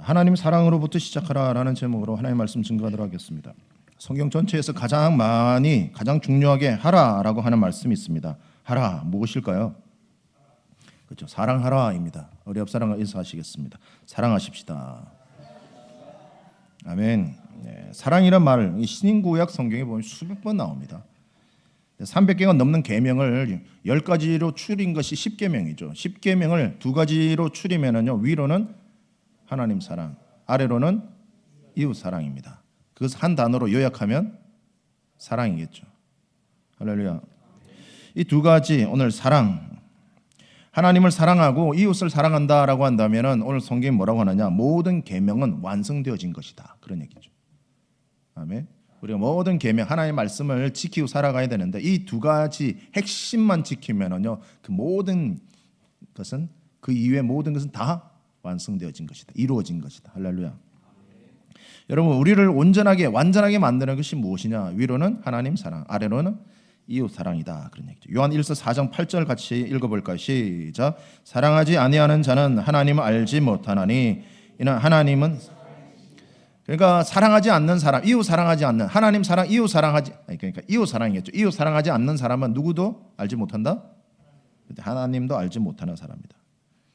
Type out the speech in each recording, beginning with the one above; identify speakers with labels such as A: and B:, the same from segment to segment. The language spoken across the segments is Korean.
A: 하나님 사랑으로부터 시작하라라는 제목으로 하나님의 말씀 증거하도록 하겠습니다. 성경 전체에서 가장 중요하게 하라라고 하는 말씀이 있습니다. 하라 무엇일까요? 그렇죠. 사랑하라입니다. 우리 옆 사람과 인사하시겠습니다. 사랑하십시다. 아멘. 네, 사랑이란 말 신인구약 성경에 보면 수백 번 나옵니다. 300개가 넘는 계명을 10가지로 추린 것이 10계명이죠. 10계명을 2가지로 추리면은요, 위로는 하나님 사랑, 아래로는 이웃 사랑입니다. 그것을 한 단어로 요약하면 사랑이겠죠. 할렐루야. 이 2가지 오늘 사랑, 하나님을 사랑하고 이웃을 사랑한다라고 한다면은 오늘 성경이 뭐라고 하느냐? 모든 계명은 완성되어진 것이다. 그런 얘기죠. 아멘. 우리가 모든 계명 하나님의 말씀을 지키고 살아가야 되는데 이 2가지 핵심만 지키면은요, 그 모든 것은 그 이외의 모든 것은 다 완성되어진 것이다. 이루어진 것이다. 할렐루야. 여러분, 우리를 완전하게 만드는 것이 무엇이냐? 위로는 하나님 사랑, 아래로는 이웃 사랑이다. 그런 얘기죠. 요한 1서 4장 8절 같이 읽어볼까요? 시작. 사랑하지 아니하는 자는 하나님을 알지 못하나니 이는 하나님은, 그러니까 사랑하지 않는 사람, 이웃 사랑하지 않는, 하나님 사랑, 이웃 사랑하지, 그러니까 이웃 사랑이겠죠. 이웃 사랑하지 않는 사람은 누구도 알지 못한다? 하나님도 알지 못하는 사람이다.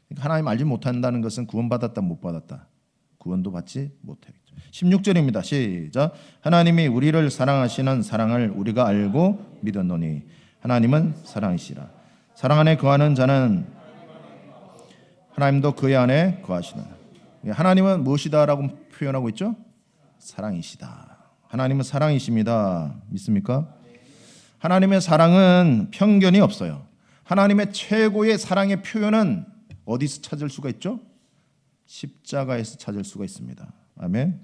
A: 그러니까 하나님 알지 못한다는 것은 구원받았다 못 받았다? 구원도 받지 못하겠죠. 16절입니다. 시작. 하나님이 우리를 사랑하시는 사랑을 우리가 알고 믿었노니 하나님은 사랑이시라. 사랑 안에 거하는 자는 하나님도 그의 안에 거하시는. 하나님은 무엇이다라고 표현하고 있죠? 사랑이시다. 하나님은 사랑이십니다. 믿습니까? 하나님의 사랑은 편견이 없어요. 하나님의 최고의 사랑의 표현은 어디서 찾을 수가 있죠? 십자가에서 찾을 수가 있습니다. 아멘.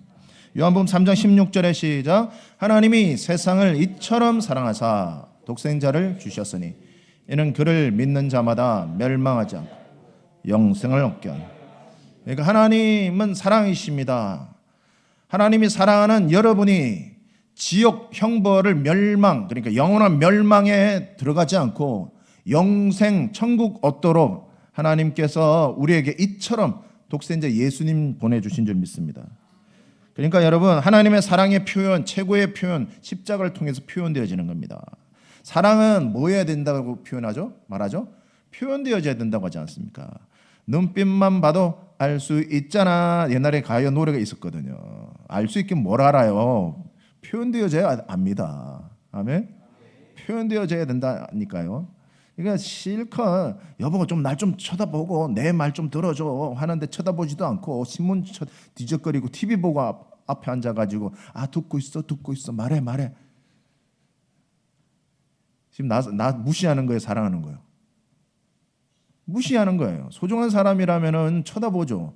A: 요한복음 3장 16절에 시작. 하나님이 세상을 이처럼 사랑하사 독생자를 주셨으니 이는 그를 믿는 자마다 멸망하지 않고 영생을 얻게 하니. 그러니까 하나님은 사랑이십니다. 하나님이 사랑하는 여러분이 지옥 형벌을 그러니까 영원한 멸망에 들어가지 않고 영생 천국 얻도록 하나님께서 우리에게 이처럼 독생자 예수님 보내주신 줄 믿습니다. 그러니까 여러분, 하나님의 사랑의 표현, 최고의 표현, 십자가를 통해서 표현되어지는 겁니다. 사랑은 뭐 해야 된다고 말하죠? 표현되어져야 된다고 하지 않습니까? 눈빛만 봐도 알 수 있잖아. 옛날에 가요 노래가 있었거든요. 알 수 있긴 뭘 알아요? 표현되어져야 압니다. 아멘? 표현되어져야 된다니까요. 그러니까 실컷 여보가 좀 날 좀 쳐다보고 내 말 좀 들어줘 하는데 쳐다보지도 않고 신문 뒤적거리고 TV 보고 앞에 앉아가지고 듣고 있어 말해. 지금 나 무시하는 거예요, 사랑하는 거예요? 무시하는 거예요. 소중한 사람이라면은 쳐다보죠.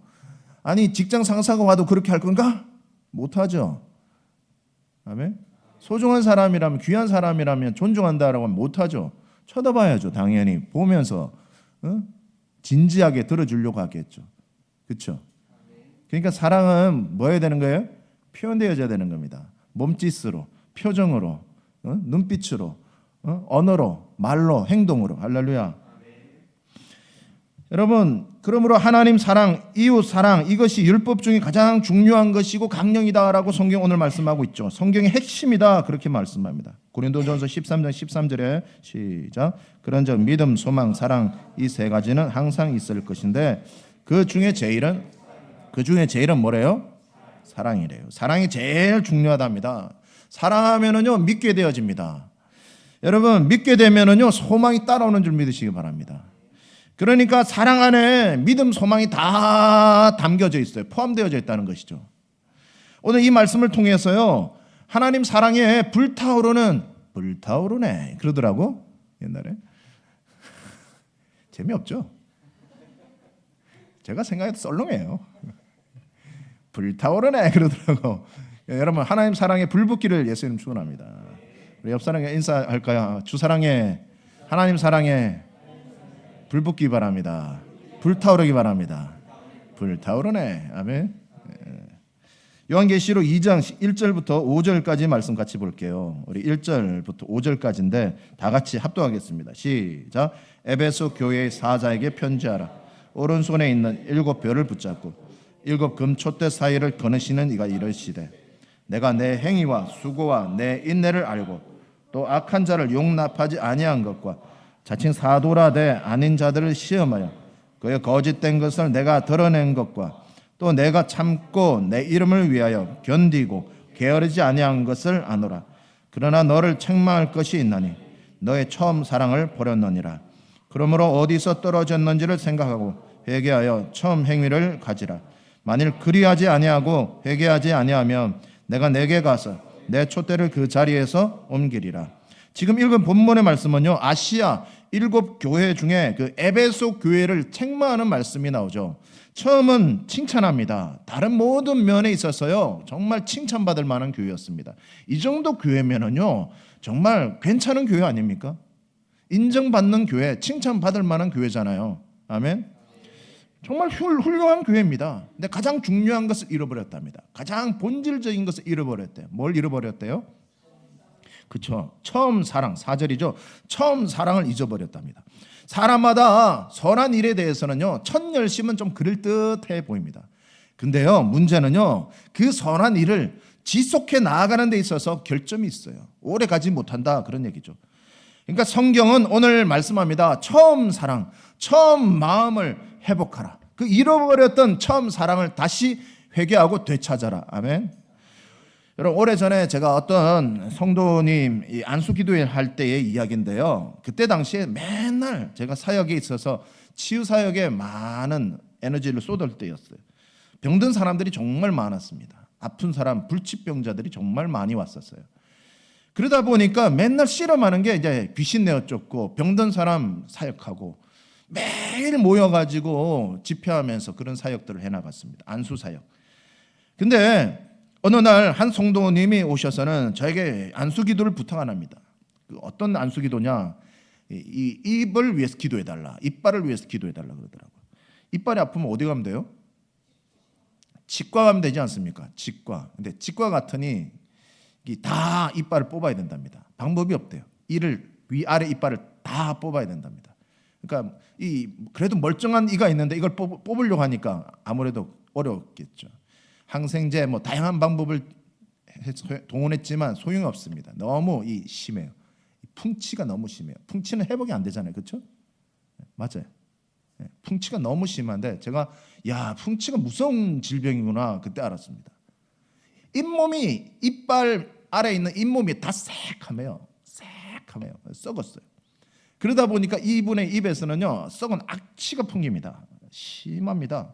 A: 아니 직장 상사가 와도 그렇게 할 건가? 못하죠. 아멘. 소중한 사람이라면, 귀한 사람이라면, 존중한다라고 하면 못하죠. 쳐다봐야죠. 당연히 보면서 진지하게 들어주려고 하겠죠. 그렇죠? 그러니까 사랑은 뭐 해야 되는 거예요? 표현되어져야 되는 겁니다. 몸짓으로, 표정으로, 눈빛으로, 언어로, 말로, 행동으로. 할렐루야. 여러분, 그러므로 하나님 사랑, 이웃 사랑, 이것이 율법 중에 가장 중요한 것이고 강령이다라고 성경 오늘 말씀하고 있죠. 성경의 핵심이다 그렇게 말씀합니다. 고린도전서 13장 13절에 시작. 그런즉 믿음, 소망, 사랑 이 3가지는 항상 있을 것인데 그 중에 제일은 뭐래요? 사랑이래요. 사랑이 제일 중요하답니다. 사랑하면은요 믿게 되어집니다. 여러분, 믿게 되면은요 소망이 따라오는 줄 믿으시기 바랍니다. 그러니까 사랑 안에 믿음, 소망이 다 담겨져 있어요. 포함되어져 있다는 것이죠. 오늘 이 말씀을 통해서요, 하나님 사랑에 불타오르네 그러더라고 옛날에. 재미없죠? 제가 생각해도 썰렁해요. 불타오르네 그러더라고. 여러분, 하나님 사랑에 불붙기를 예수님 축원합니다. 우리 옆 사람에게 인사할까요? 주 사랑에, 하나님 사랑에 불붙기 바랍니다. 불타오르기 바랍니다. 불타오르네. 아멘. 요한계시록 2장 1절부터 5절까지 말씀 같이 볼게요. 우리 1절부터 5절까지인데 다 같이 합독하겠습니다. 시작. 에베소 교회의 사자에게 편지하라. 오른손에 있는 7별을 붙잡고 일곱 금촛대 사이를 거느시는 이가 이르시되 내가 내 행위와 수고와 내 인내를 알고 또 악한 자를 용납하지 아니한 것과 자칭 사도라되 아닌 자들을 시험하여 그의 거짓된 것을 내가 드러낸 것과 또 내가 참고 내 이름을 위하여 견디고 게으르지 아니한 것을 아노라. 그러나 너를 책망할 것이 있나니 너의 처음 사랑을 버렸느니라. 그러므로 어디서 떨어졌는지를 생각하고 회개하여 처음 행위를 가지라. 만일 그리하지 아니하고 회개하지 아니하면 내가 내게 가서 내 촛대를 그 자리에서 옮기리라. 지금 읽은 본문의 말씀은요, 아시아 일곱 교회 중에 그 에베소 교회를 책망하는 말씀이 나오죠. 처음은 칭찬합니다. 다른 모든 면에 있어서요 정말 칭찬받을 만한 교회였습니다. 이 정도 교회면은요 정말 괜찮은 교회 아닙니까? 인정받는 교회, 칭찬받을 만한 교회잖아요. 아멘. 정말 훌륭한 교회입니다. 근데 가장 중요한 것을 잃어버렸답니다. 가장 본질적인 것을 잃어버렸대요. 뭘 잃어버렸대요? 그렇죠. 처음 사랑, 4절이죠. 처음 사랑을 잊어버렸답니다. 사람마다 선한 일에 대해서는요 첫 열심은 좀 그럴듯해 보입니다. 근데요 문제는요 그 선한 일을 지속해 나아가는 데 있어서 결점이 있어요. 오래 가지 못한다, 그런 얘기죠. 그러니까 성경은 오늘 말씀합니다. 처음 사랑, 처음 마음을 회복하라. 그 잃어버렸던 처음 사랑을 다시 회개하고 되찾아라. 아멘. 여러분, 오래전에 제가 어떤 성도님 안수기도회 할 때의 이야기인데요, 그때 당시에 맨날 제가 사역에 있어서 치유 사역에 많은 에너지를 쏟을 때였어요. 병든 사람들이 정말 많았습니다. 아픈 사람, 불치병자들이 정말 많이 왔었어요. 그러다 보니까 맨날 실험하는 게 이제 귀신 내어 쫓고 병든 사람 사역하고 매일 모여가지고 집회하면서 그런 사역들을 해나갔습니다. 안수 사역. 근데 어느 날 한 성도님이 오셔서는 저에게 안수기도를 부탁 안 합니다. 어떤 안수기도냐? 이 입을 위해서 기도해달라, 이빨을 위해서 기도해달라 그러더라고요. 이빨이 아프면 어디 가면 돼요? 치과 가면 되지 않습니까? 치과. 근데 치과 같으니 다 이빨을 뽑아야 된답니다. 방법이 없대요. 이를 위아래 이빨을 다 뽑아야 된답니다. 그러니까 그래도 멀쩡한 이가 있는데 이걸 뽑으려고 하니까 아무래도 어렵겠죠. 항생제 다양한 방법을 동원했지만 소용이 없습니다. 너무 심해요. 풍치가 너무 심해요. 풍치는 회복이 안 되잖아요, 그렇죠? 맞아요. 풍치가 너무 심한데 제가 풍치가 무서운 질병이구나 그때 알았습니다. 잇몸이, 이빨 아래에 있는 잇몸이 다 새카매요. 새카매요. 썩었어요. 그러다 보니까 이분의 입에서는요 썩은 악취가 풍깁니다. 심합니다.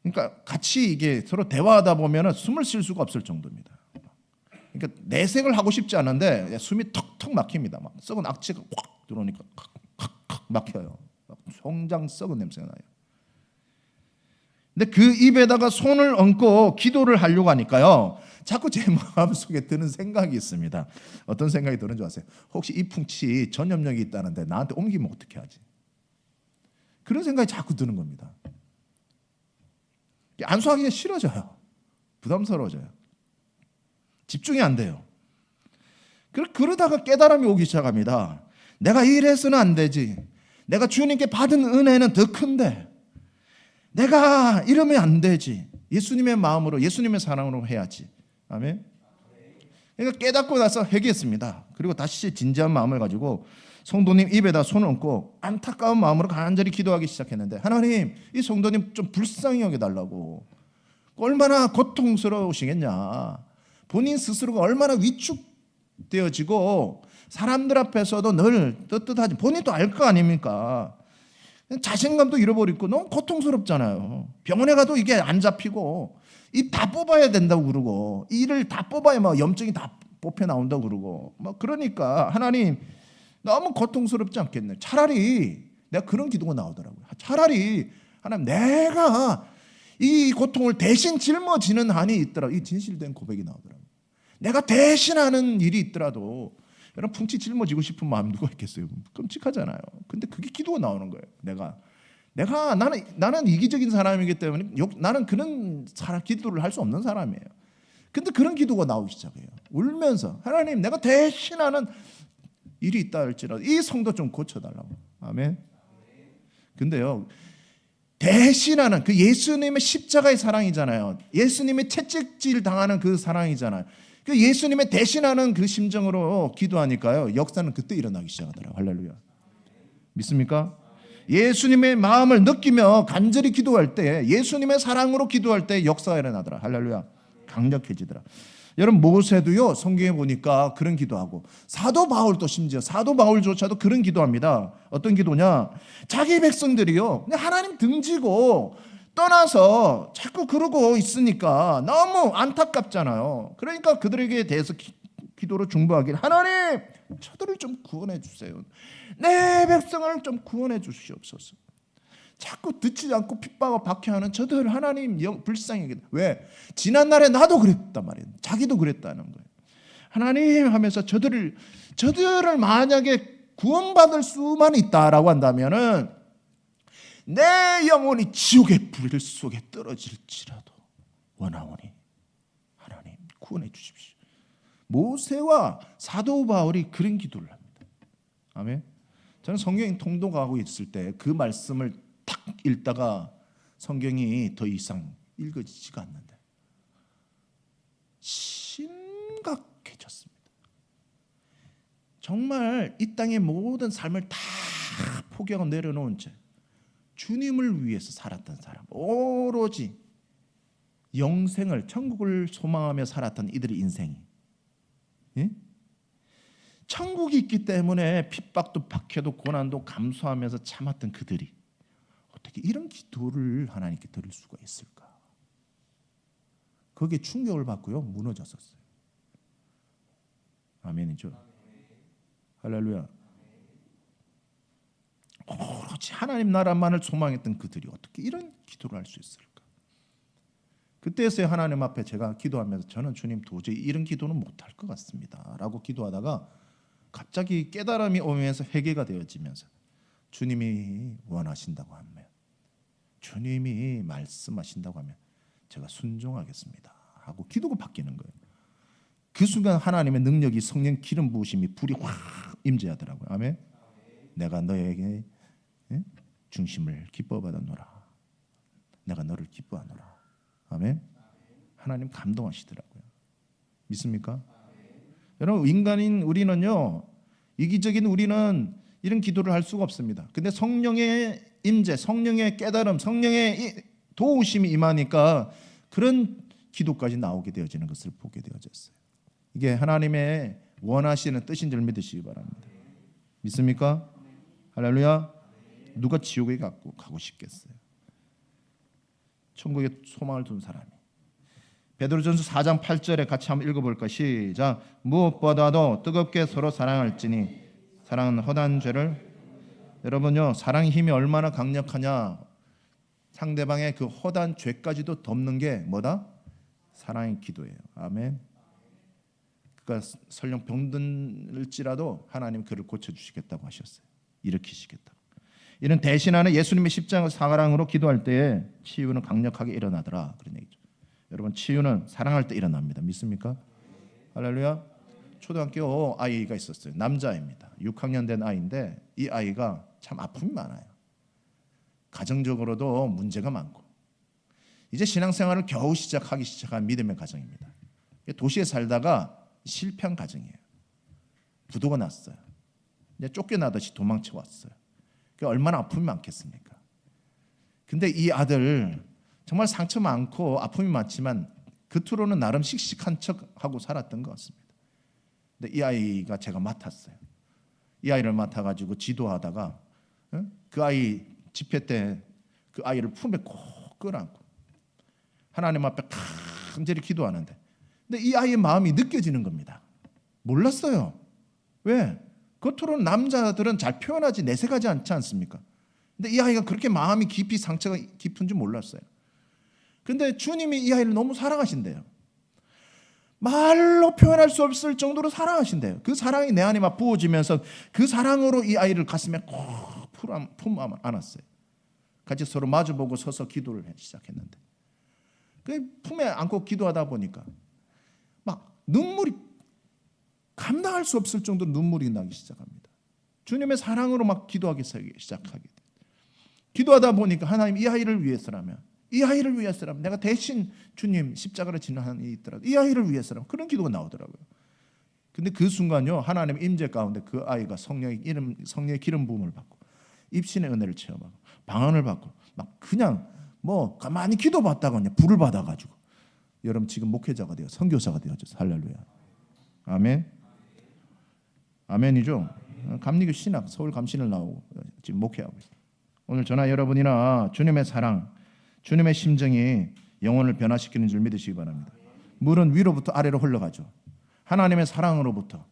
A: 그러니까 같이 이게 서로 대화하다 보면은 숨을 쉴 수가 없을 정도입니다. 그러니까 내색을 하고 싶지 않은데 숨이 턱턱 막힙니다. 막 썩은 악취가 확 들어오니까 칵칵 막혀요. 송장 썩은 냄새가 나요. 근데 그 입에다가 손을 얹고 기도를 하려고 하니까요 자꾸 제 마음속에 드는 생각이 있습니다. 어떤 생각이 드는 줄 아세요? 혹시 이 풍치 전염력이 있다는데 나한테 옮기면 어떻게 하지? 그런 생각이 자꾸 드는 겁니다. 안수하기가 싫어져요. 부담스러워져요. 집중이 안 돼요. 그러다가 깨달음이 오기 시작합니다. 내가 이래서는 안 되지. 내가 주님께 받은 은혜는 더 큰데 내가 이러면 안 되지. 예수님의 마음으로, 예수님의 사랑으로 해야지. 아멘. 그러니까 깨닫고 나서 회개했습니다. 그리고 다시 진지한 마음을 가지고 성도님 입에다 손을 얹고 안타까운 마음으로 간절히 기도하기 시작했는데, 하나님, 이 성도님 좀 불쌍히 여겨달라고. 얼마나 고통스러우시겠냐. 본인 스스로가 얼마나 위축되어지고 사람들 앞에서도 늘 떳떳하지, 본인도 알 거 아닙니까? 자신감도 잃어버리고 너무 고통스럽잖아요. 병원에 가도 이게 안 잡히고 입 다 뽑아야 된다고 그러고 이를 다 뽑아야 염증이 다 뽑혀 나온다고 그러고 그러니까 하나님, 너무 고통스럽지 않겠네. 차라리 내가 그런 기도가 나오더라고요. 차라리 하나님, 내가 이 고통을 대신 짊어지는 한이 있더라도, 이 진실된 고백이 나오더라고요. 내가 대신하는 일이 있더라도, 여러분, 풍치 짊어지고 싶은 마음 누가 있겠어요? 끔찍하잖아요. 근데 그게 기도가 나오는 거예요. 나는 이기적인 사람이기 때문에 나는 그런 기도를 할 수 없는 사람이에요. 근데 그런 기도가 나오기 시작해요. 울면서, 하나님, 내가 대신하는 일이 있다 할지라도 이 성도 좀 고쳐달라고. 아멘. 근데요, 대신하는 그 예수님의 십자가의 사랑이잖아요. 예수님의 채찍질 당하는 그 사랑이잖아요. 그 예수님의 대신하는 그 심정으로 기도하니까요, 역사는 그때 일어나기 시작하더라고요. 할렐루야. 믿습니까? 예수님의 마음을 느끼며 간절히 기도할 때, 예수님의 사랑으로 기도할 때 역사가 일어나더라. 할렐루야. 강력해지더라. 여러분, 모세도요, 성경에 보니까 그런 기도하고, 사도 바울도 심지어 사도 바울조차도 그런 기도합니다. 어떤 기도냐? 자기 백성들이요, 하나님 등지고 떠나서 자꾸 그러고 있으니까 너무 안타깝잖아요. 그러니까 그들에게 대해서 기도로 중보하길, 하나님 저들을 좀 구원해 주세요. 내 백성을 좀 구원해 주시옵소서. 자꾸 듣지 않고 핍박하고 박해하는 저들 하나님 불쌍히. 왜? 지난날에 나도 그랬단 말이에요. 자기도 그랬다는 거예요. 하나님 하면서 저들을 만약에 구원받을 수만 있다라고 한다면은 내 영혼이 지옥의 불 속에 떨어질지라도 원하오니 하나님 구원해 주십시오. 모세와 사도 바울이 그런 기도를 합니다. 아멘. 저는 성경이 통독하고 있을 때 그 말씀을 탁 읽다가 성경이 더 이상 읽어지지가 않는데 심각해졌습니다. 정말 이 땅의 모든 삶을 다 포기하고 내려놓은 채 주님을 위해서 살았던 사람, 오로지 영생을, 천국을 소망하며 살았던 이들의 인생이, 예? 천국이 있기 때문에 핍박도 박해도 고난도 감수하면서 참았던 그들이 어떻게 이런 기도를 하나님께 드릴 수가 있을까? 거기에 충격을 받고요, 무너졌었어요. 아멘이죠. 할렐루야. 오로지 하나님 나라만을 소망했던 그들이 어떻게 이런 기도를 할 수 있을까? 그때서야 하나님 앞에 제가 기도하면서 저는 주님 도저히 이런 기도는 못할 것 같습니다 라고 기도하다가 갑자기 깨달음이 오면서 회개가 되어지면서 주님이 원하신다고 하면, 주님이 말씀하신다고 하면 제가 순종하겠습니다 하고 기도가 바뀌는 거예요. 그 순간 하나님의 능력이, 성령 기름 부으심이, 불이 확 임재하더라고요. 아멘. 내가 너에게 중심을 기뻐 받았노라. 내가 너를 기뻐하노라. 아멘. 하나님 감동하시더라고요. 믿습니까? 여러분, 인간인 우리는요, 이기적인 우리는 이런 기도를 할 수가 없습니다. 근데 성령의 임재, 성령의 깨달음, 성령의 도우심이 임하니까 그런 기도까지 나오게 되어지는 것을 보게 되어졌어요. 이게 하나님의 원하시는 뜻인 줄 믿으시기 바랍니다. 믿습니까? 할렐루야. 누가 지옥에 가고 싶겠어요? 천국에 소망을 둔 사람이. 베드로전서 4장 8절에 같이 한번 읽어볼까? 시작. 무엇보다도 뜨겁게 서로 사랑할지니 사랑은 허다한 죄를. 여러분요, 사랑의 힘이 얼마나 강력하냐? 상대방의 그 허다한 죄까지도 덮는 게 뭐다? 사랑의 기도예요. 아멘. 그러니까 설령 병들지라도 하나님 그를 고쳐주시겠다고 하셨어요. 일으키시겠다. 이런 대신하는 예수님의 십자가 사랑으로 기도할 때에 치유는 강력하게 일어나더라, 그런 얘기죠. 여러분, 치유는 사랑할 때 일어납니다. 믿습니까? 할렐루야. 초등학교 아이가 있었어요. 남자입니다. 6학년 된 아이인데 이 아이가 참 아픔이 많아요. 가정적으로도 문제가 많고 이제 신앙생활을 겨우 시작한 믿음의 가정입니다. 도시에 살다가 실패한 가정이에요. 부도가 났어요. 이제 쫓겨나듯이 도망쳐 왔어요. 얼마나 아픔이 많겠습니까? 근데 이 아들 정말 상처 많고 아픔이 많지만 겉으로는 나름 씩씩한 척하고 살았던 것 같습니다. 근데 이 아이가 제가 맡았어요. 이 아이를 맡아가지고 지도하다가 그 아이 집회 때 그 아이를 품에 꼭 끌어안고 하나님 앞에 간절히 기도하는데, 근데 이 아이의 마음이 느껴지는 겁니다. 몰랐어요. 왜? 겉으로는 남자들은 잘 표현하지 내색하지 않지 않습니까? 근데 이 아이가 그렇게 마음이 깊이 상처가 깊은 줄 몰랐어요. 근데 주님이 이 아이를 너무 사랑하신대요. 말로 표현할 수 없을 정도로 사랑하신대요. 그 사랑이 내 안에 막 부어지면서 그 사랑으로 이 아이를 가슴에 꼭 품 안았어요. 같이 서로 마주보고 서서 기도를 시작했는데 그 품에 안고 기도하다 보니까 막 눈물이 감당할 수 없을 정도로 눈물이 나기 시작합니다. 주님의 사랑으로 막 기도하기 시작하게 돼요. 기도하다 보니까 하나님 이 아이를 위해서라면, 이 아이를 위해서라면 내가 대신 주님 십자가를 지는 한이 있더라도 이 아이를 위해서라면, 그런 기도가 나오더라고요. 근데 그 순간요, 하나님 임재 가운데 그 아이가 성령의 기름 부음을 받고 입신의 은혜를 체험하고 방언을 받고 막 그냥 뭐 가만히 기도받다가 그냥 불을 받아가지고 여러분 지금 목회자가 돼요, 선교사가 되었죠. 할렐루야. 아멘. 아멘이죠. 감리교 신학 서울 감신을 나오고 지금 목회하고 있어요. 오늘 저나 여러분이나 주님의 사랑, 주님의 심정이 영혼을 변화시키는 줄 믿으시기 바랍니다. 물은 위로부터 아래로 흘러가죠. 하나님의 사랑으로부터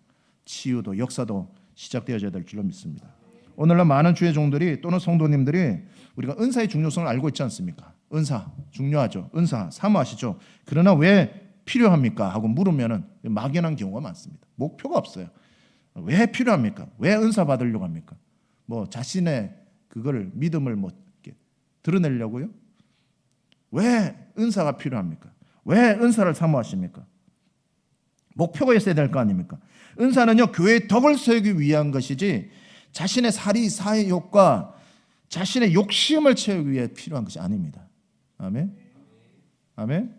A: 치유도 역사도 시작되어져야 될 줄로 믿습니다. 오늘날 많은 주의 종들이 또는 성도님들이 우리가 은사의 중요성을 알고 있지 않습니까? 은사 중요하죠. 은사 사모하시죠. 그러나 왜 필요합니까? 하고 물으면은 막연한 경우가 많습니다. 목표가 없어요. 왜 필요합니까? 왜 은사 받으려고 합니까? 뭐 자신의 그걸 믿음을 뭐 이렇게 드러내려고요? 왜 은사가 필요합니까? 왜 은사를 사모하십니까? 목표가 있어야 될 거 아닙니까? 은사는요, 교회의 덕을 세우기 위한 것이지 자신의 사욕과 자신의 욕심을 채우기 위해 필요한 것이 아닙니다. 아멘. 아멘.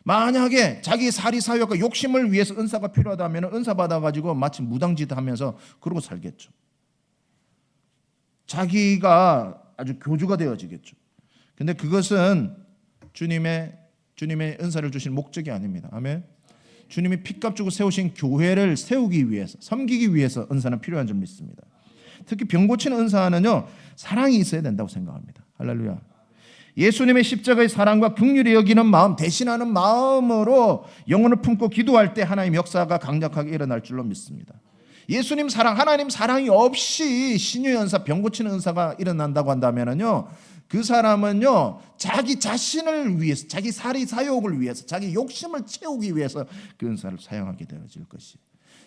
A: 만약에 자기 사욕과 욕심을 위해서 은사가 필요하다면 은사 받아가지고 마치 무당짓 하면서 그러고 살겠죠. 자기가 아주 교주가 되어지겠죠. 근데 그것은 주님의 은사를 주신 목적이 아닙니다. 아멘. 주님이 핏값 주고 세우신 교회를 세우기 위해서, 섬기기 위해서 은사는 필요한 줄 믿습니다. 특히 병 고치는 은사는요, 사랑이 있어야 된다고 생각합니다. 할렐루야. 예수님의 십자가의 사랑과 긍휼히 여기는 마음, 대신하는 마음으로 영혼을 품고 기도할 때 하나님 역사가 강력하게 일어날 줄로 믿습니다. 예수님 사랑, 하나님 사랑이 없이 신유연사, 병 고치는 은사가 일어난다고 한다면요, 그 사람은요, 자기 자신을 위해서, 자기 사욕을 위해서, 자기 욕심을 채우기 위해서 그 은사를 사용하게 되어질 것이.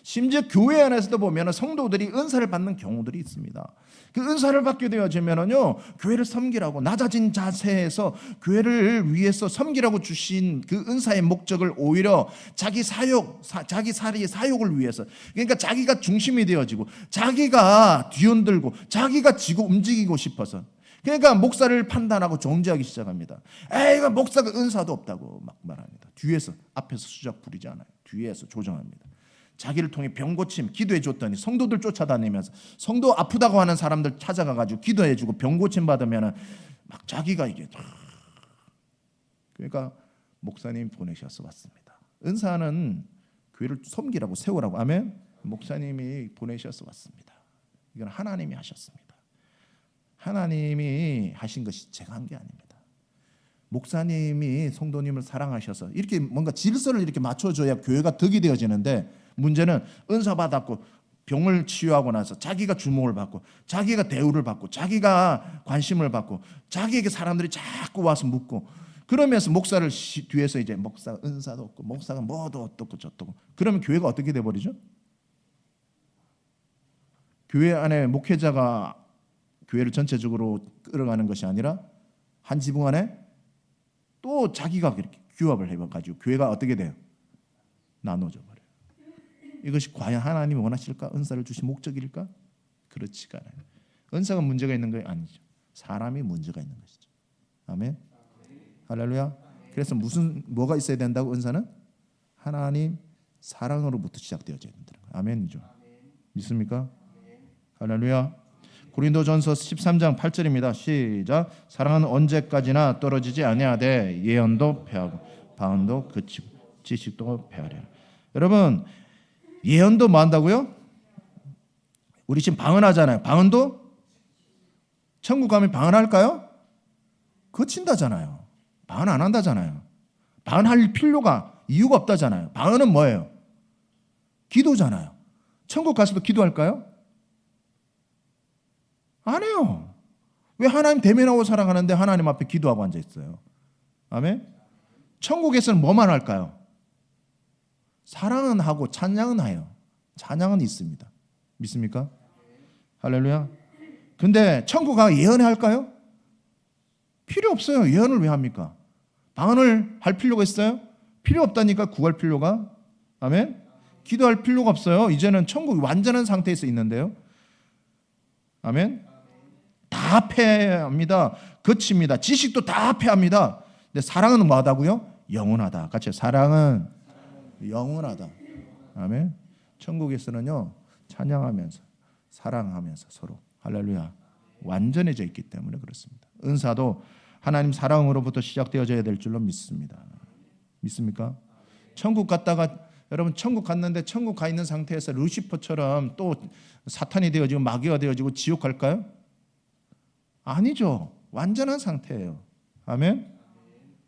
A: 심지어 교회 안에서도 보면 성도들이 은사를 받는 경우들이 있습니다. 그 은사를 받게 되어지면요, 교회를 섬기라고 낮아진 자세에서 교회를 위해서 섬기라고 주신 그 은사의 목적을 오히려 자기 사욕을 위해서, 그러니까 자기가 중심이 되어지고 자기가 뒤흔들고 자기가 지고 움직이고 싶어서, 그러니까 목사를 판단하고 정죄하기 시작합니다. 에이, 목사가 은사도 없다고 막 말합니다. 뒤에서, 앞에서 수작 부리지 않아요. 뒤에서 조정합니다. 자기를 통해 병 고침 기도해 줬더니 성도들 쫓아다니면서 성도 아프다고 하는 사람들 찾아가가지고 기도해 주고 병 고침 받으면 막 자기가 이게, 그러니까 목사님 보내셔서 왔습니다. 은사는 교회를 섬기라고 세우라고. 아멘. 목사님이 보내셔서 왔습니다. 이건 하나님이 하셨습니다. 하나님이 하신 것이 제가 한 게 아닙니다. 목사님이 성도님을 사랑하셔서 이렇게 뭔가 질서를 이렇게 맞춰줘야 교회가 덕이 되어지는데, 문제는 은사 받았고 병을 치유하고 나서 자기가 주목을 받고 자기가 대우를 받고 자기가 관심을 받고 자기에게 사람들이 자꾸 와서 묻고, 그러면서 목사를 뒤에서 이제 목사 은사도 없고 목사가 뭐도 어떻고 저떻고, 그러면 교회가 어떻게 돼버리죠? 교회 안에 목회자가 교회를 전체적으로 끌어가는 것이 아니라 한 지붕 안에 또 자기가 그렇게 규합을 해가지고 교회가 어떻게 돼요? 나눠져 버려요. 이것이 과연 하나님이 원하실까? 은사를 주신 목적일까? 그렇지가 않아요. 은사가 문제가 있는 게 아니죠. 사람이 문제가 있는 것이죠. 아멘. 할렐루야. 그래서 뭐가 있어야 된다고? 은사는 하나님 사랑으로부터 시작되어져야 된다는 거예요. 아멘이죠. 믿습니까? 할렐루야. 고린도전서 13장 8절입니다. 시작. 사랑은 언제까지나 떨어지지 아니하되 예언도 패하고 방언도 그치고 지식도 패하리라. 여러분, 예언도 뭐 한다고요? 우리 지금 방언하잖아요. 방언도 천국 가면 방언할까요? 그친다잖아요. 방언 안 한다잖아요. 방언할 필요가, 이유가 없다잖아요. 방언은 뭐예요? 기도잖아요. 천국 가서도 기도할까요? 안 해요. 왜? 하나님 대면하고 살아가는데 하나님 앞에 기도하고 앉아 있어요. 아멘. 천국에서는 뭐만 할까요? 사랑은 하고 찬양은 해요. 찬양은 있습니다. 믿습니까? 할렐루야. 근데 천국 가서 예언을 할까요? 필요 없어요. 예언을 왜 합니까? 방언을 할 필요가 있어요? 필요 없다니까. 구할 필요가. 아멘. 기도할 필요가 없어요. 이제는 천국이 완전한 상태에서 있는데요. 아멘. 다 다 패합니다. 거칩니다. 지식도 다 패합니다. 근데 사랑은 뭐하다고요? 영원하다. 같이 사랑은 영원하다. 아멘. 천국에서는요 찬양하면서 사랑하면서 서로 할렐루야 완전해져 있기 때문에 그렇습니다. 은사도 하나님 사랑으로부터 시작되어져야 될 줄로 믿습니다. 믿습니까? 천국 갔다가 여러분 천국 갔는데 천국 가 있는 상태에서 루시퍼처럼 또 사탄이 되어지고 마귀가 되어지고 지옥 갈까요? 아니죠. 완전한 상태예요. 아멘.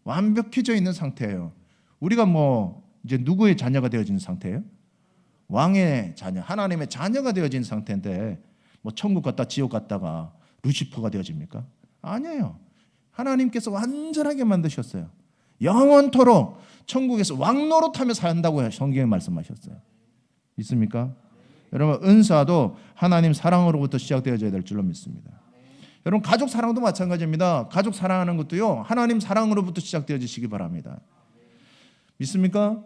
A: 완벽해져 있는 상태예요. 우리가 뭐 이제 누구의 자녀가 되어진 상태예요? 왕의 자녀, 하나님의 자녀가 되어진 상태인데 뭐 천국 갔다 지옥 갔다가 루시퍼가 되어집니까? 아니에요. 하나님께서 완전하게 만드셨어요. 영원토록 천국에서 왕노릇하며 산다고 성경에 말씀하셨어요. 있습니까? 여러분 은사도 하나님 사랑으로부터 시작되어져야 될 줄로 믿습니다. 여러분 가족 사랑도 마찬가지입니다. 가족 사랑하는 것도요 하나님 사랑으로부터 시작되어지시기 바랍니다. 믿습니까?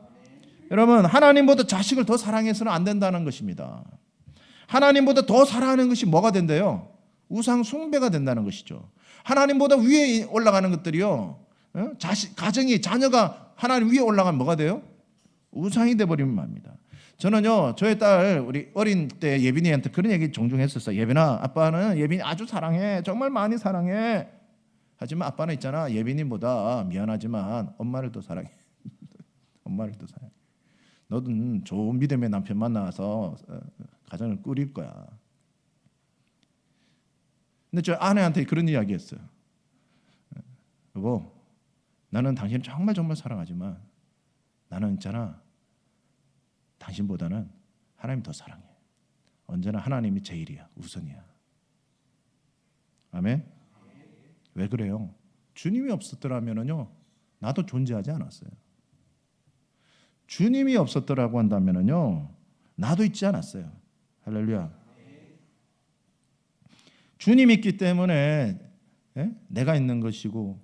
A: 여러분 하나님보다 자식을 더 사랑해서는 안 된다는 것입니다. 하나님보다 더 사랑하는 것이 뭐가 된대요? 우상 숭배가 된다는 것이죠. 하나님보다 위에 올라가는 것들이요 가정이 자녀가 하나님 위에 올라가면 뭐가 돼요? 우상이 돼버리면 맙니다. 저는요 저의 딸 우리 어린 때 예빈이한테 그런 얘기 종종 했었어요. 예빈아 아빠는 예빈이 아주 사랑해. 정말 많이 사랑해. 하지만 아빠는 있잖아 예빈이보다 미안하지만 엄마를 더 사랑해. 엄마를 더 사랑해. 너는 좋은 믿음의 남편 만나서 가정을 꾸릴 거야. 근데 저 아내한테 그런 이야기 했어요. 여보 나는 당신을 정말 사랑하지만 나는 있잖아 당신보다는 하나님 더 사랑해. 언제나 하나님이 제일이야. 우선이야. 아멘. 왜 그래요? 주님이 없었더라면요 나도 존재하지 않았어요. 주님이 없었더라고 한다면요 나도 있지 않았어요. 할렐루야. 주님이 있기 때문에 내가 있는 것이고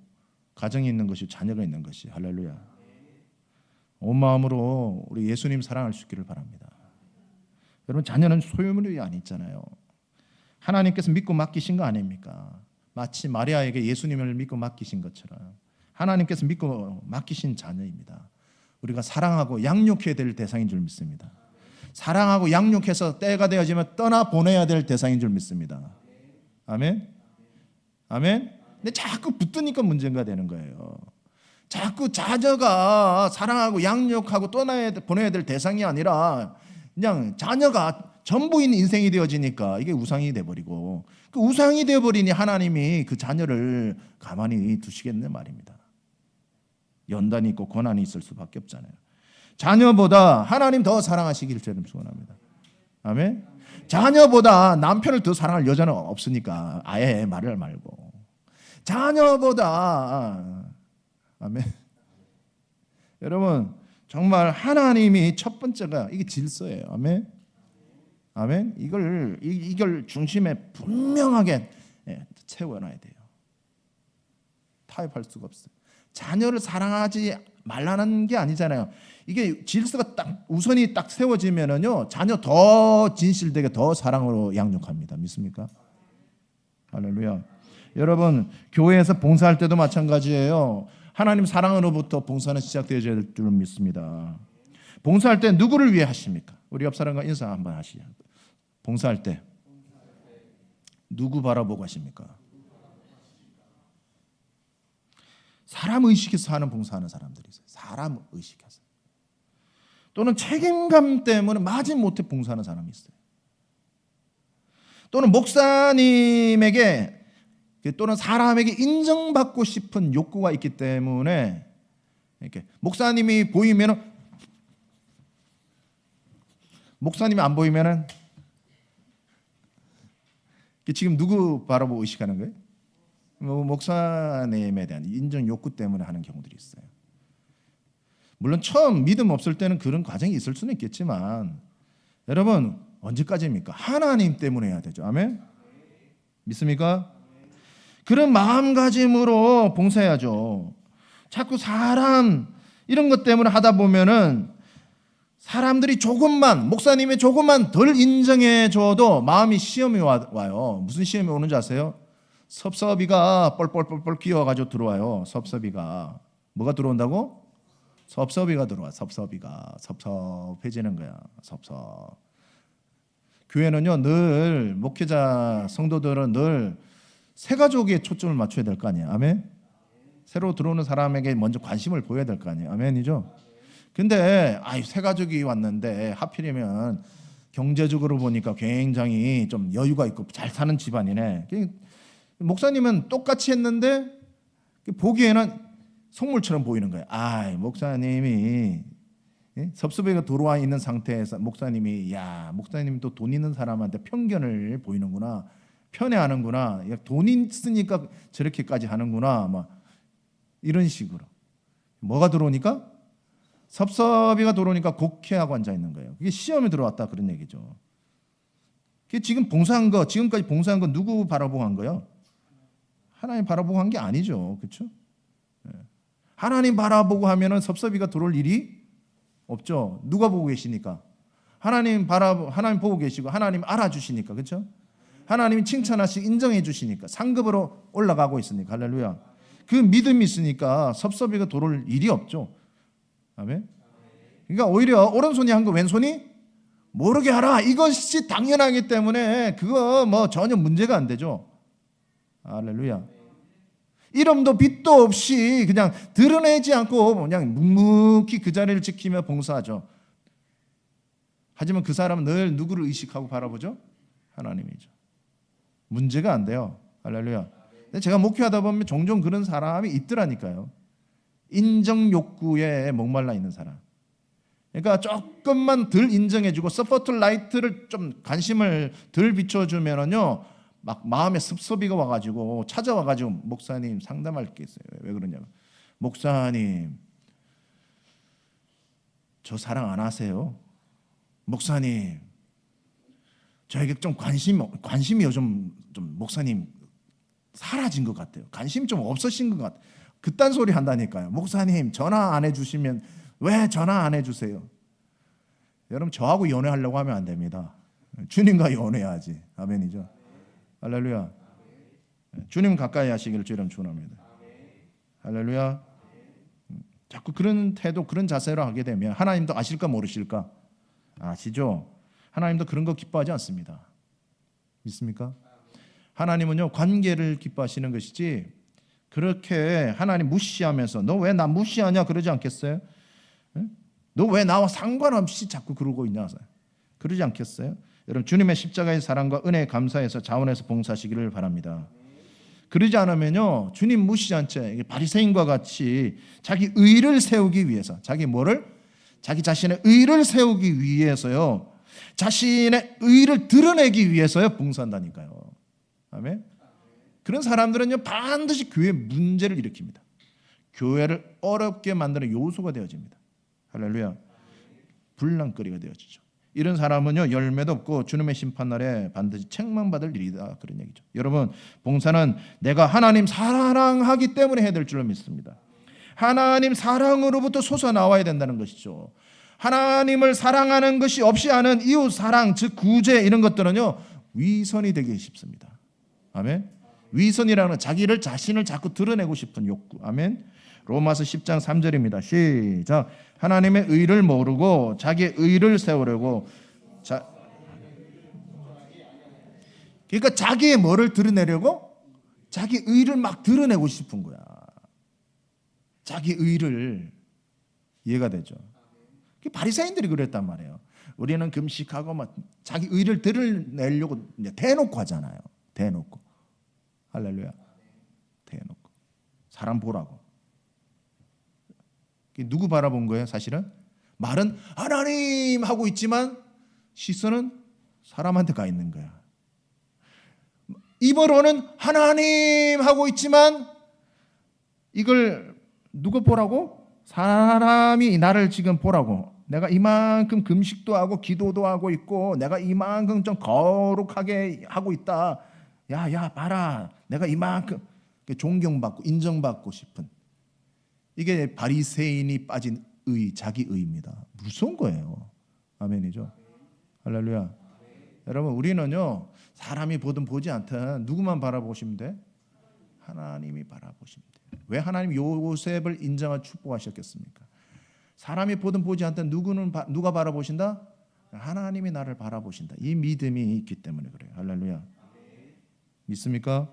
A: 가정이 있는 것이고 자녀가 있는 것이 할렐루야. 온 마음으로 우리 예수님 사랑할 수 있기를 바랍니다. 여러분 자녀는 소유물이 아니잖아요. 하나님께서 믿고 맡기신 거 아닙니까? 마치 마리아에게 예수님을 믿고 맡기신 것처럼 하나님께서 믿고 맡기신 자녀입니다. 우리가 사랑하고 양육해야 될 대상인 줄 믿습니다. 사랑하고 양육해서 때가 되어지면 떠나보내야 될 대상인 줄 믿습니다. 아멘. 아멘. 근데 자꾸 붙으니까 문제가 되는 거예요. 자꾸 자녀가 사랑하고 양육하고 보내야 될 대상이 아니라 그냥 자녀가 전부인 인생이 되어지니까 이게 우상이 돼버리고 그 우상이 되어버리니 하나님이 그 자녀를 가만히 두시겠네 말입니다. 연단이 있고 고난이 있을 수밖에 없잖아요. 자녀보다 하나님 더 사랑하시길 저는 소원합니다. 아멘. 자녀보다 남편을 더 사랑할 여자는 없으니까 아예 말을 말고 자녀보다 아멘. 여러분 정말 하나님이 첫 번째가 이게 질서예요. 아멘. 아멘. 이걸 중심에 분명하게 채워놔야 돼요. 타협할 수가 없어요. 자녀를 사랑하지 말라는 게 아니잖아요. 이게 질서가 딱 우선이 딱 세워지면은요 자녀 더 진실되게 더 사랑으로 양육합니다. 믿습니까? 할렐루야. 여러분 교회에서 봉사할 때도 마찬가지예요. 하나님 사랑으로부터 봉사는 시작되어야 될 줄 믿습니다. 봉사할 때 누구를 위해 하십니까? 우리 옆 사람과 인사 한번 하시죠. 봉사할 때 누구 바라보고 하십니까? 사람 의식해서 하는 봉사하는 사람들이 있어요. 사람 의식해서. 또는 책임감 때문에 마지못해 봉사하는 사람이 있어요. 또는 목사님에게 또는 사람에게 인정받고 싶은 욕구가 있기 때문에 이렇게 목사님이 보이면은 목사님이 안 보이면은 지금 누구 바라보고 의식하는 거예요? 목사님에 대한 인정 욕구 때문에 하는 경우들이 있어요. 물론 처음 믿음 없을 때는 그런 과정이 있을 수는 있겠지만 여러분 언제까지입니까? 하나님 때문에 해야 되죠. 아멘. 믿습니까? 그런 마음가짐으로 봉사해야죠. 자꾸 사람 이런 것 때문에 하다 보면은 사람들이 조금만 목사님이 조금만 덜 인정해 줘도 마음이 시험이 와요. 무슨 시험이 오는지 아세요? 섭섭이가 뻘뻘뻘뻘 끼어가지고 들어와요. 섭섭이가 뭐가 들어온다고? 섭섭이가 들어와. 섭섭이가 섭섭해지는 거야. 섭섭. 교회는요 늘 목회자 성도들은 늘 새 가족에 초점을 맞춰야 될 거 아니에요. 아멘. 새로 들어오는 사람에게 먼저 관심을 보여야 될 거 아니에요. 아멘이죠. 근데 새 가족이 왔는데 하필이면 경제적으로 보니까 굉장히 좀 여유가 있고 잘 사는 집안이네. 목사님은 똑같이 했는데 보기에는 속물처럼 보이는 거예요. 목사님이 섭섭이가 들어와 있는 상태에서 목사님이 목사님이 또 돈 있는 사람한테 편견을 보이는구나, 편애하는구나, 돈 있으니까 저렇게까지 하는구나, 막 이런 식으로. 뭐가 들어오니까? 섭섭이가 들어오니까 곡해하고 앉아 있는 거예요. 그게 시험에 들어왔다 그런 얘기죠. 그게 지금 봉사한 거, 지금까지 봉사한 거 누구 바라보고 한 거예요? 하나님 바라보고 한 게 아니죠, 그렇죠? 하나님 바라보고 하면은 섭섭이가 들어올 일이 없죠. 누가 보고 계시니까? 하나님 보고 계시고 하나님 알아주시니까, 그렇죠? 하나님이 칭찬하시고 인정해 주시니까 상급으로 올라가고 있으니까. 할렐루야. 그 믿음이 있으니까 섭섭이가 들어올 일이 없죠. 아멘. 그러니까 오히려 오른손이 한 거 왼손이 모르게 하라, 이것이 당연하기 때문에 그거 뭐 전혀 문제가 안 되죠. 할렐루야. 이름도 빛도 없이 그냥 드러내지 않고 그냥 묵묵히 그 자리를 지키며 봉사하죠. 하지만 그 사람은 늘 누구를 의식하고 바라보죠? 하나님이죠. 문제가 안 돼요. 할렐루야. 근데 제가 목회하다 보면 종종 그런 사람이 있더라니까요. 인정 욕구에 목말라 있는 사람. 그러니까 조금만 덜 인정해주고 스포트라이트를 좀 관심을 덜 비춰주면은요, 막 마음에 섭섭이가 와가지고 찾아와가지고 목사님 상담할 게 있어요. 왜 그러냐고. 목사님 저 사랑 안 하세요? 목사님 저에게 좀 관심이 요즘 좀 목사님 사라진 것 같아요. 관심이 좀 없으신 것 같아요. 그딴 소리 한다니까요. 목사님 전화 안 해주시면 왜 전화 안 해주세요? 여러분 저하고 연애하려고 하면 안 됩니다. 주님과 연애해야지. 아멘이죠. 할렐루야. 주님 가까이 하시기를 주님 축원합니다. 할렐루야. 자꾸 그런 태도, 그런 자세로 하게 되면 하나님도 아실까 모르실까? 아시죠? 하나님도 그런 거 기뻐하지 않습니다. 믿습니까? 하나님은요 관계를 기뻐하시는 것이지 그렇게 하나님 무시하면서 너 왜 나 무시하냐 그러지 않겠어요? 너 왜 나와 상관없이 자꾸 그러고 있냐 그러지 않겠어요? 여러분 주님의 십자가의 사랑과 은혜에 감사해서 자원해서 봉사하시기를 바랍니다. 그러지 않으면요 주님 무시한 채 바리새인과 같이 자기 의를 세우기 위해서 자기 자신의 의를 세우기 위해서요, 자신의 의를 드러내기 위해서요 봉사한다니까요. 아멘. 그런 사람들은요 반드시 교회 문제를 일으킵니다. 교회를 어렵게 만드는 요소가 되어집니다. 할렐루야. 불랑거리가 되어지죠. 이런 사람은요 열매도 없고 주님의 심판날에 반드시 책망받을 일이다 그런 얘기죠. 여러분 봉사는 내가 하나님 사랑하기 때문에 해야 될 줄로 믿습니다. 하나님 사랑으로부터 솟아나와야 된다는 것이죠. 하나님을 사랑하는 것이 없이 하는 이웃 사랑 즉 구제 이런 것들은요 위선이 되기 쉽습니다. 아멘. 위선이라는 자신을 자꾸 드러내고 싶은 욕구. 아멘. 로마서 10장 3절입니다. 시작. 하나님의 의를 모르고 자기의 의를 세우려고 그러니까 자기의 뭐를 드러내려고? 자기 의를 막 드러내고 싶은 거야. 자기 의를. 이해가 되죠? 바리새인들이 그랬단 말이에요. 우리는 금식하고 막 자기 의를 드러내려고 대놓고 하잖아요. 대놓고. 할렐루야. 대놓고. 사람 보라고. 누구 바라본 거예요? 사실은 말은 하나님 하고 있지만 시선은 사람한테 가 있는 거야. 입으로는 하나님 하고 있지만 이걸 누가 보라고? 사람이 나를 지금 보라고. 내가 이만큼 금식도 하고 기도도 하고 있고 내가 이만큼 좀 거룩하게 하고 있다. 야 봐라. 내가 이만큼 존경받고 인정받고 싶은, 이게 바리새인이 빠진 자기 의입니다. 무서운 거예요. 아멘이죠. 할렐루야. 여러분 우리는요 사람이 보든 보지 않든 누구만 바라보시면 돼? 하나님이 바라보시면 돼요. 왜 하나님 요셉을 인정하고 축복하셨겠습니까? 사람이 보든 보지 않든 누가 바라보신다? 하나님이 나를 바라보신다. 이 믿음이 있기 때문에 그래요. 할렐루야. 믿습니까?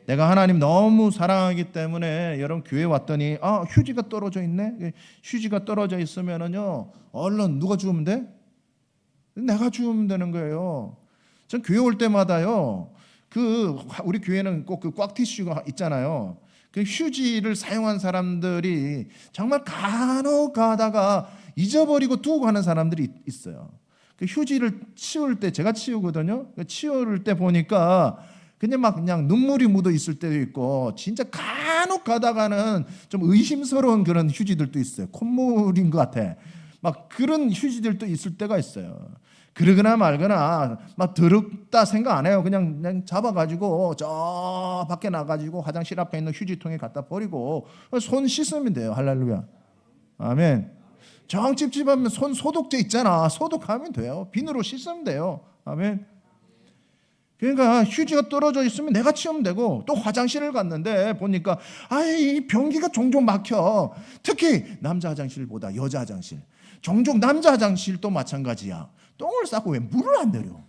A: 내가 하나님 너무 사랑하기 때문에 여러분 교회 왔더니 휴지가 떨어져 있네. 휴지가 떨어져 있으면은요 얼른 누가 주우면 돼? 내가 주우면 되는 거예요. 전 교회 올 때마다요 우리 교회는 꼭 그 꽉티슈가 있잖아요. 그 휴지를 사용한 사람들이 정말 간혹 가다가 잊어버리고 두고 가는 사람들이 있어요. 그 휴지를 치울 때 제가 치우거든요. 치울 때 보니까 그냥 눈물이 묻어 있을 때도 있고 진짜 간혹 가다가는 좀 의심스러운 그런 휴지들도 있어요. 콧물인 것 같아. 막 그런 휴지들도 있을 때가 있어요. 그러거나 말거나 막 더럽다 생각 안 해요. 그냥 잡아가지고 저 밖에 나가지고 화장실 앞에 있는 휴지통에 갖다 버리고 손 씻으면 돼요. 할렐루야. 아멘. 정 찝찝하면 손 소독제 있잖아. 소독하면 돼요. 비누로 씻으면 돼요. 아멘. 그러니까 휴지가 떨어져 있으면 내가 치우면 되고, 또 화장실을 갔는데 보니까 이 변기가 종종 막혀. 특히 남자 화장실보다 여자 화장실. 종종 남자 화장실도 마찬가지야. 똥을 싸고 왜 물을 안 내려?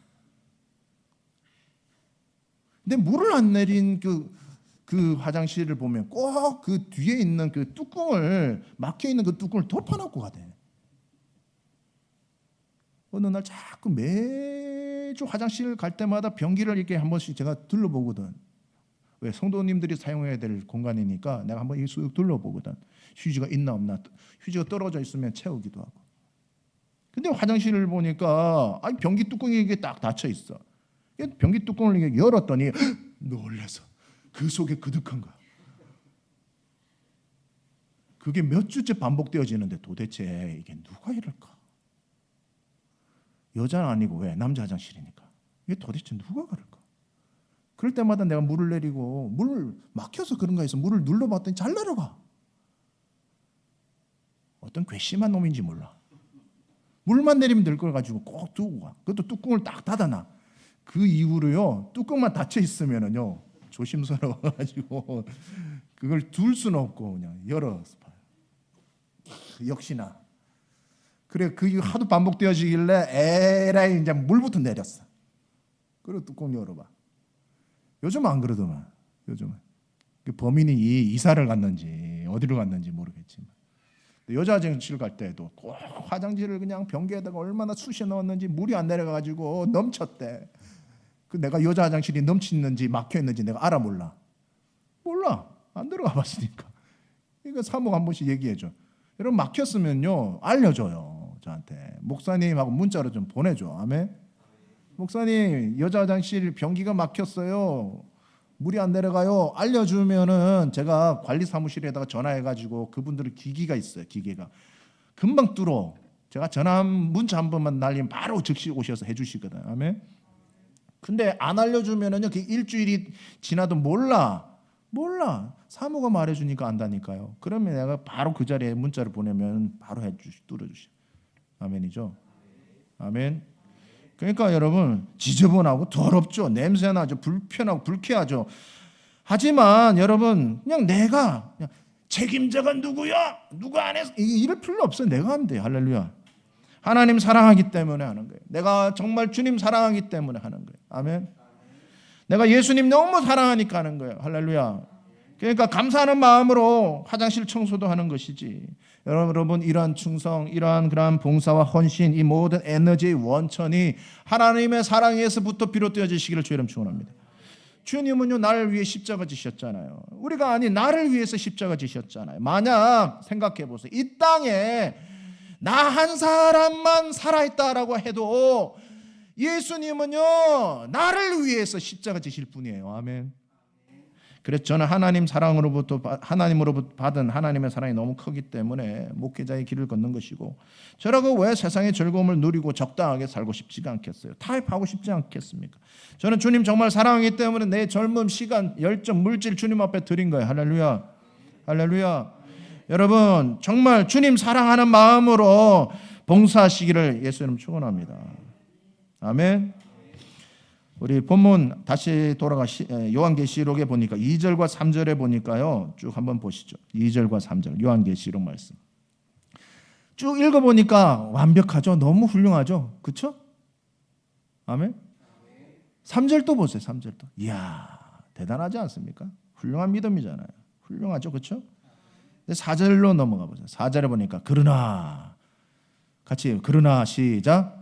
A: 근데 물을 안 내린 그 화장실을 보면 꼭 그 뒤에 있는 그 뚜껑을, 막혀 있는 그 뚜껑을 덮어놓고 가대. 어느 날 자꾸 매주 화장실 갈 때마다 변기를 이렇게 한 번씩 제가 둘러보거든. 왜? 성도님들이 사용해야 될 공간이니까 내가 한번 쑥 둘러보거든. 휴지가 있나 없나. 휴지가 떨어져 있으면 채우기도 하고. 근데 화장실을 보니까 변기 뚜껑이 이게 딱 닫혀 있어. 변기 뚜껑을 이렇게 열었더니 놀라서 그 속에 그득한 거야. 그게 몇 주째 반복되어지는데 도대체 이게 누가 이럴까? 여자는 아니고 왜? 남자 화장실이니까. 이게 도대체 누가 그럴까? 그럴 때마다 내가 물을 내리고, 물 막혀서 그런가 해서 물을 눌러봤더니 잘 내려가. 어떤 괘씸한 놈인지 몰라. 물만 내리면 될 걸 가지고 꼭 두고 가. 그것도 뚜껑을 딱 닫아놔. 그 이후로요, 뚜껑만 닫혀 있으면은요 조심스러워가지고 그걸 둘 수는 없고 그냥 열어서 봐요. 역시나 그래, 그 하도 반복되어지길래 에라이 이제 물부터 내렸어. 그리고 뚜껑 열어봐. 요즘 안 그러더만. 요즘은 그 범인이 이사를 갔는지 어디로 갔는지 모르겠지만, 여자 화장실 갈 때도 꼭 화장지를 그냥 변기에다가 얼마나 쑤셔 넣었는지 물이 안 내려가지고 넘쳤대. 그 내가 여자 화장실이 넘치는지 막혀 있는지 내가 알아 몰라? 몰라. 안 들어가 봤으니까. 그러니까 사목 한 번씩 얘기해줘. 여러분 막혔으면요 알려줘요. 저한테 목사님하고 문자로 좀 보내줘. 아멘. 목사님 여자 화장실 변기가 막혔어요. 물이 안 내려가요. 알려주면은 제가 관리 사무실에다가 전화해가지고 그분들은 기기가 있어요. 기계가 금방 뚫어. 제가 문자 한 번만 날리면 바로 즉시 오셔서 해주시거든. 아멘. 근데 안 알려주면은요 그 일주일이 지나도 몰라. 사무가 말해주니까 안다니까요. 그러면 내가 바로 그 자리에 문자를 보내면 바로 뚫어주시. 아멘이죠. 아멘. 그러니까 여러분 지저분하고 더럽죠. 냄새나죠. 불편하고 불쾌하죠. 하지만 여러분 그냥 내가 그냥 책임자가 누구야? 누가 안 해서 이럴 필요 없어요. 내가 하면 돼요. 할렐루야. 하나님 사랑하기 때문에 하는 거예요. 내가 정말 주님 사랑하기 때문에 하는 거예요. 아멘. 내가 예수님 너무 사랑하니까 하는 거예요. 할렐루야. 그러니까 감사하는 마음으로 화장실 청소도 하는 것이지. 여러분 이러한 충성, 이러한 그러한 봉사와 헌신, 이 모든 에너지의 원천이 하나님의 사랑에서부터 비롯되어지시기를 주의 이름 축원합니다. 주님은요 나를 위해 십자가 지셨잖아요. 우리가 아닌 나를 위해서 십자가 지셨잖아요. 만약 생각해 보세요. 이 땅에 나 한 사람만 살아있다라고 해도 예수님은요 나를 위해서 십자가 지실 분이에요. 아멘. 그래서 저는 하나님으로부터 받은 하나님의 사랑이 너무 크기 때문에 목회자의 길을 걷는 것이고, 저라고 왜 세상의 즐거움을 누리고 적당하게 살고 싶지가 않겠어요? 타협하고 싶지 않겠습니까? 저는 주님 정말 사랑하기 때문에 내 젊음, 시간, 열정, 물질 주님 앞에 드린 거예요. 할렐루야. 할렐루야. 여러분 정말 주님 사랑하는 마음으로 봉사하시기를 예수 이름 축원합니다. 아멘. 우리 본문 다시 돌아가 요한계시록에 보니까 2절과 3절에 보니까요. 쭉 한번 보시죠. 2절과 3절 요한계시록 말씀. 쭉 읽어보니까 완벽하죠. 너무 훌륭하죠. 그렇죠? 아멘. 3절도 보세요. 3절도. 이야, 대단하지 않습니까? 훌륭한 믿음이잖아요. 훌륭하죠. 그렇죠? 4절로 넘어가 보세요. 4절에 보니까 그러나 같이 그러나 시작.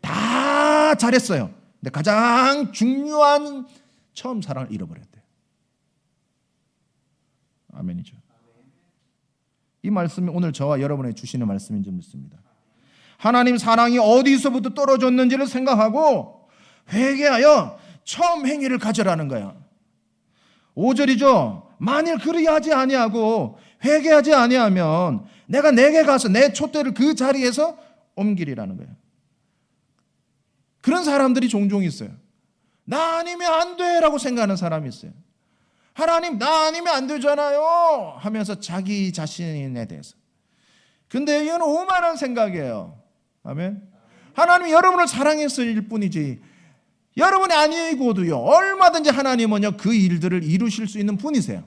A: 다 잘했어요. 근데 가장 중요한 처음 사랑을 잃어버렸대요. 아멘이죠. 이 말씀이 오늘 저와 여러분에게 주시는 말씀인 줄 믿습니다. 하나님 사랑이 어디서부터 떨어졌는지를 생각하고 회개하여 처음 행위를 가져라는 거야. 5절이죠. 만일 그리하지 아니하고 회개하지 아니하면 내가 내게 가서 내 촛대를 그 자리에서 옮기리라는 거예요. 그런 사람들이 종종 있어요. 나 아니면 안 돼라고 생각하는 사람이 있어요. 하나님 나 아니면 안 되잖아요 하면서 자기 자신에 대해서. 근데 이건 오만한 생각이에요. 아멘. 하나님이 여러분을 사랑했을 뿐이지 여러분이 아니고도요 얼마든지 하나님은요 그 일들을 이루실 수 있는 분이세요.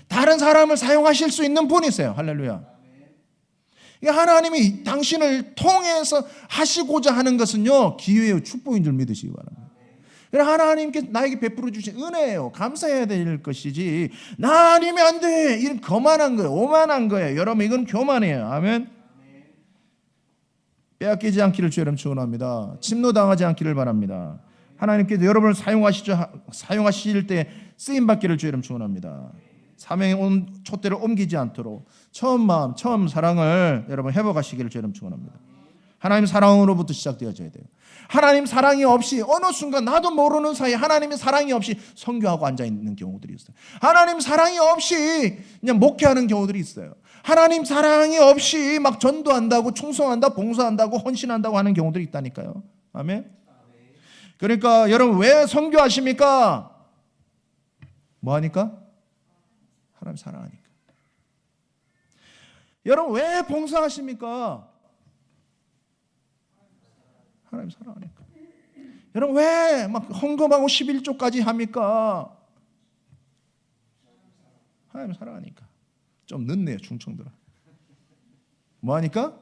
A: 다른 사람을 사용하실 수 있는 분이세요. 할렐루야. 하나님이 당신을 통해서 하시고자 하는 것은요 기회요 축복인 줄 믿으시기 바랍니다. 하나님께 나에게 베풀어 주신 은혜예요. 감사해야 될 것이지 나 아니면 안 돼 이런 거만한 거예요. 오만한 거예요. 여러분 이건 교만이에요. 아멘. 빼앗기지 않기를 주여 이름 축원합니다. 침노당하지 않기를 바랍니다. 하나님께서 여러분을 사용하실 때 쓰임받기를 주여 이름 축원합니다. 사명에 온 촛대를 옮기지 않도록 처음 마음, 처음 사랑을 여러분 회복하시기를 주여 이름 축원합니다. 하나님 사랑으로부터 시작되어져야 돼요. 하나님 사랑이 없이 어느 순간 나도 모르는 사이에 하나님의 사랑이 없이 선교하고 앉아있는 경우들이 있어요. 하나님 사랑이 없이 그냥 목회하는 경우들이 있어요. 하나님 사랑이 없이 막 전도한다고 충성한다 봉사한다고 헌신한다고 하는 경우들이 있다니까요. 아멘. 그러니까 여러분 왜 선교하십니까? 뭐 하니까? 하나님 사랑하니까. 여러분 왜 봉사하십니까? 하나님 사랑하니까. 여러분 왜 막 헌금하고 11조까지 합니까? 하나님 사랑하니까. 좀 늦네요 충청들아. 뭐 하니까?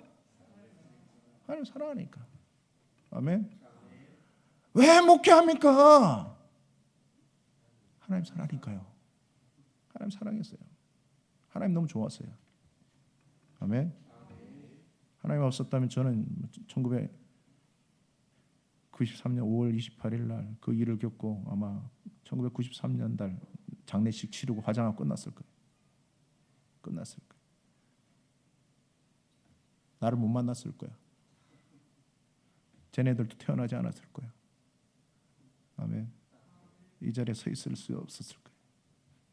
A: 하나님 사랑하니까. 아멘. 왜 목회합니까? 하나님 사랑하니까요. 하나님 사랑했어요. 하나님 너무 좋았어요. 아멘. 하나님 없었다면 저는 1993년 5월 28일 날 그 일을 겪고 아마 1993년 달 장례식 치르고 화장하고 끝났을 거예요. 끝났을 거예요. 나를 못 만났을 거야. 쟤네들도 태어나지 않았을 거야. 아멘. 이 자리에 서 있을 수 없었을 거예요.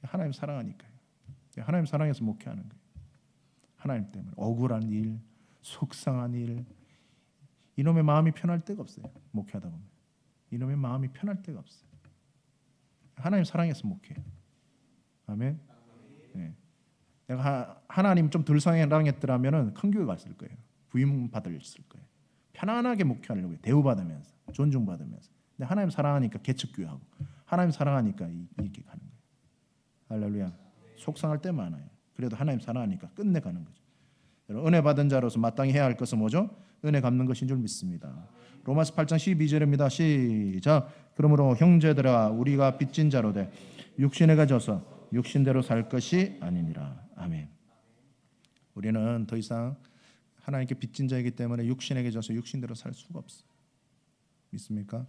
A: 하나님 사랑하니까요. 하나님 사랑해서 목회하는 거예요. 하나님 때문에 억울한 일, 속상한 일, 이놈의 마음이 편할 데가 없어요. 목회하다 보면 이놈의 마음이 편할 데가 없어요. 하나님 사랑해서 목회해요. 아멘. 네. 내가 하나님 좀 덜 사랑했더라면은 큰 교회 갔을 거예요. 부임 받았을 거예요. 편안하게 목회하려고 해요. 대우받으면서 존중받으면서. 근데 하나님 사랑하니까 개척교회하고 하나님 사랑하니까 이렇게 가는 거예요. 할렐루야. 속상할 때 많아요. 그래도 하나님 사랑하니까 끝내가는 거죠. 여러분 은혜 받은 자로서 마땅히 해야 할 것은 뭐죠? 은혜 갚는 것인 줄 믿습니다. 로마서 8장 12절입니다. 시작. 그러므로 형제들아 우리가 빚진 자로 돼 육신에 가져서 육신대로 살 것이 아니니라. 아멘. 우리는 더 이상 하나님께 빚진 자이기 때문에 육신에게 져서 육신대로 살 수가 없어요. 믿습니까?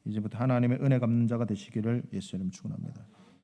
A: 이제부터 하나님의 은혜 갚는 자가 되시기를 예수 이름으로 축원합니다.